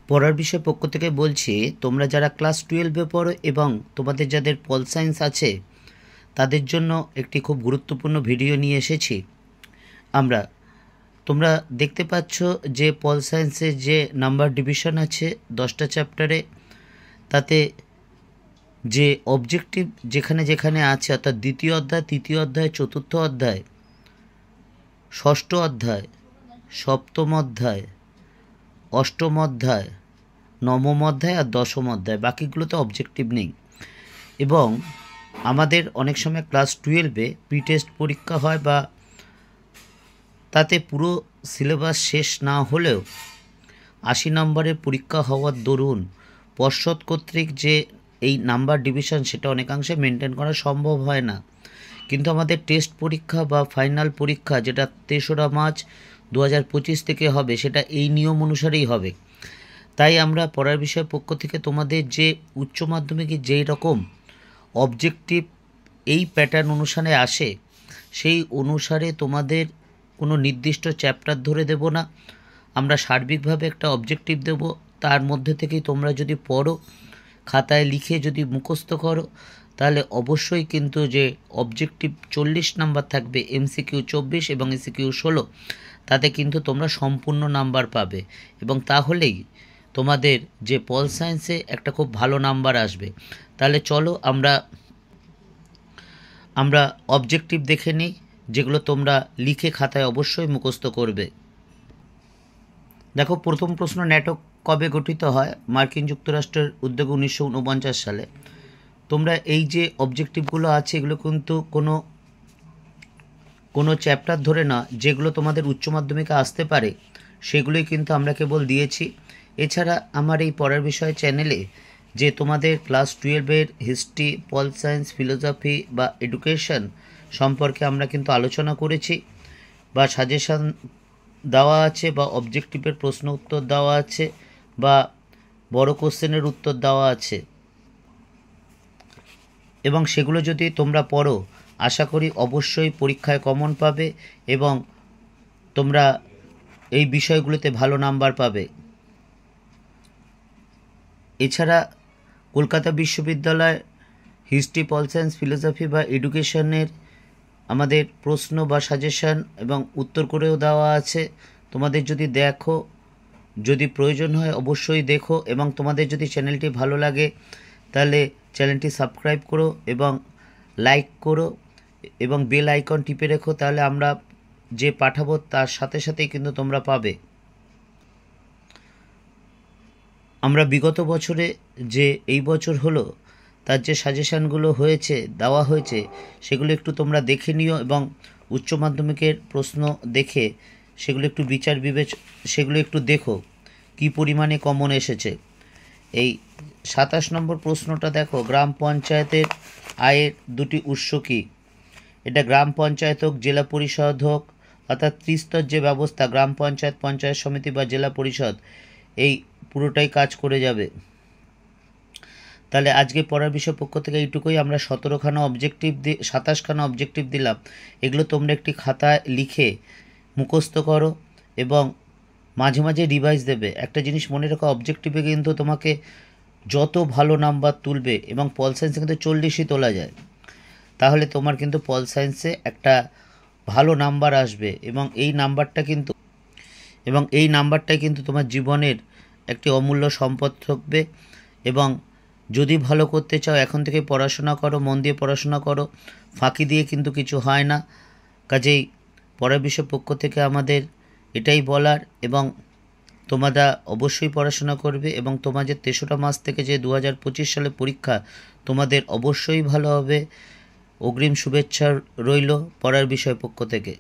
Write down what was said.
পড়ার বিষয় পক্ষ থেকে বলছি, তোমরা যারা ক্লাস 12-এ পড়ো এবং তোমাদের যাদের পল সায়েন্স আছে তাদের জন্য একটি খুব গুরুত্বপূর্ণ ভিডিও নিয়ে এসেছি। তোমরা দেখতে পাচ্ছ যে পল সায়েন্সের যে নাম্বার ডিভিশন আছে 10টা চ্যাপ্টারে, তাতে যে অবজেক্টিভ যেখানে যেখানে আছে, অর্থাৎ দ্বিতীয় অধ্যায়, তৃতীয় অধ্যায়, চতুর্থ অধ্যায়, ষষ্ঠ অধ্যায়, সপ্তম অধ্যায়, অষ্টম অধ্যায়, নবম অধ্যায় আর দশম অধ্যায়, বাকিগুলোতে অবজেক্টিভ নেই। এবং আমাদের অনেক সময় ক্লাস 12-এ প্রি টেস্ট পরীক্ষা হয়, বা তাতে পুরো সিলেবাস শেষ না হলেও 80 নম্বরের পরীক্ষা হওয়ার দরুন পর্ষদ কর্তৃক যে এই নাম্বার ডিভিশন সেটা অনেকাংশে মেনটেন করা সম্ভব হয় না। কিন্তু আমাদের টেস্ট পরীক্ষা বা ফাইনাল পরীক্ষা যেটা 3রা মার্চ 2025 থেকে হবে, সেটা এই নিয়ম অনুসারেই হবে। তাই আমরা পড়ার বিষয় পক্ষ থেকে তোমাদের যে উচ্চ মাধ্যমিকে যেই রকম অবজেক্টিভ এই প্যাটার্ন অনুসারে আসে, সেই অনুসারে তোমাদের কোনো নির্দিষ্ট চ্যাপ্টার ধরে দেব না, আমরা সার্বিকভাবে একটা অবজেক্টিভ দেব। তার মধ্যে থেকেই তোমরা যদি পড়ো, খাতায় লিখে যদি মুখস্থ করো, তাহলে অবশ্যই কিন্তু যে অবজেক্টিভ 40 নাম্বার থাকবে, এমসিকিউ 24 এবং এসিকিউ 16, তাতে কিন্তু তোমরা সম্পূর্ণ নাম্বার পাবে এবং তাহলেই তোমাদের যে পল সায়েন্সে একটা খুব ভালো নাম্বার আসবে। তাহলে চলো আমরা অবজেক্টিভ দেখে নিই, যেগুলো তোমরা লিখে খাতায় অবশ্যই মুখস্থ করবে। দেখো, প্রথম প্রশ্ন, ন্যাটো কবে গঠিত হয়? মার্কিন যুক্তরাষ্ট্রের উদ্যোগে 1949 সালে। তোমরা এই যে অবজেক্টিভগুলো আছে, এগুলো কিন্তু কোনো চ্যাপ্টার ধরে না, যেগুলো তোমাদের উচ্চ মাধ্যমিকে আসতে পারে সেগুলোই কিন্তু আমরা কেবল দিয়েছি। এছাড়া আমার এই পড়ার বিষয় চ্যানেলে যে তোমাদের ক্লাস 12-এর হিস্ট্রি, পল সায়েন্স, ফিলোসফি বা এডুকেশন সম্পর্কে আমরা কিন্তু আলোচনা করেছি, বা সাজেশান দেওয়া আছে, বা অবজেক্টিভের প্রশ্ন উত্তর দেওয়া আছে, বা বড় কোশ্চেনের উত্তর দেওয়া আছে। এবং সেগুলো যদি তোমরা পড়ো, আশা করি অবশ্যই পরীক্ষায় কমন পাবে এবং তোমরা এই বিষয়গুলোতে ভালো নাম্বার পাবে। এছাড়া কলকাতা বিশ্ববিদ্যালয় হিস্ট্রি, পল সায়েন্স, ফিলোসফি বা এডুকেশনের আমাদের প্রশ্ন বা সাজেশন এবং উত্তর করেও দেওয়া আছে। তোমাদের যদি প্রয়োজন হয় অবশ্যই দেখো, এবং তোমাদের যদি চ্যানেলটি ভালো লাগে তাহলে চ্যানেলটি সাবস্ক্রাইব করো এবং লাইক করো এবং বেল আইকন টিপে রেখো, তাহলে আমরা যে পাঠাবো তার সাথে সাথেই কিন্তু তোমরা পাবে। আমরা বিগত বছরে যে এই বছর হলো তার যে সাজেশানগুলো দেওয়া হয়েছে সেগুলো একটু তোমরা দেখে নিও এবং উচ্চ মাধ্যমিকের প্রশ্ন দেখে সেগুলো একটু দেখো কি পরিমাণে কমন এসেছে। এই 27 নম্বর প্রশ্নটা দেখো, গ্রাম পঞ্চায়েতের আয়ের দুটি উৎস কী? এটা গ্রাম পঞ্চায়েত হোক, জেলা পরিষদ হোক, অর্থাৎ ত্রিস্তর যে ব্যবস্থা, গ্রাম পঞ্চায়েত, পঞ্চায়েত সমিতি বা জেলা পরিষদ, এই পুরোটাই কাজ করে যাবে। তাহলে আজকে পড়ার বিষয় পক্ষ থেকে এইটুকুই। আমরা 27খানা অবজেক্টিভ দিলাম, এগুলো তোমরা একটি খাতায় লিখে মুখস্থ করো এবং মাঝে মাঝে রিভাইজ দেবে। একটা জিনিস মনে রাখো, অবজেক্টিভে কিন্তু তোমাকে যত ভালো নাম্বার তুলবে, এবং পল সায়েন্সে কিন্তু 40ই তোলা যায়, তাহলে তোমার কিন্তু পল সায়েন্সে একটা ভালো নাম্বার আসবে এবং এই নাম্বারটাই কিন্তু তোমার জীবনের একটি অমূল্য সম্পদ থাকবে। এবং যদি ভালো করতে চাও এখন থেকে পড়াশোনা করো, মন দিয়ে পড়াশোনা করো, ফাঁকি দিয়ে কিন্তু কিছু হয় না। কাজেই পড়ার বিষয় পক্ষ থেকে আমাদের এটাই বলার, এবং তোমরা অবশ্যই পড়াশোনা করবে এবং তোমাদের 3রা মাস থেকে যে 2025 সালে পরীক্ষা, তোমাদের অবশ্যই ভালো হবে। অগ্রিম শুভেচ্ছা রইল পড়ার বিষয় পক্ষ থেকে।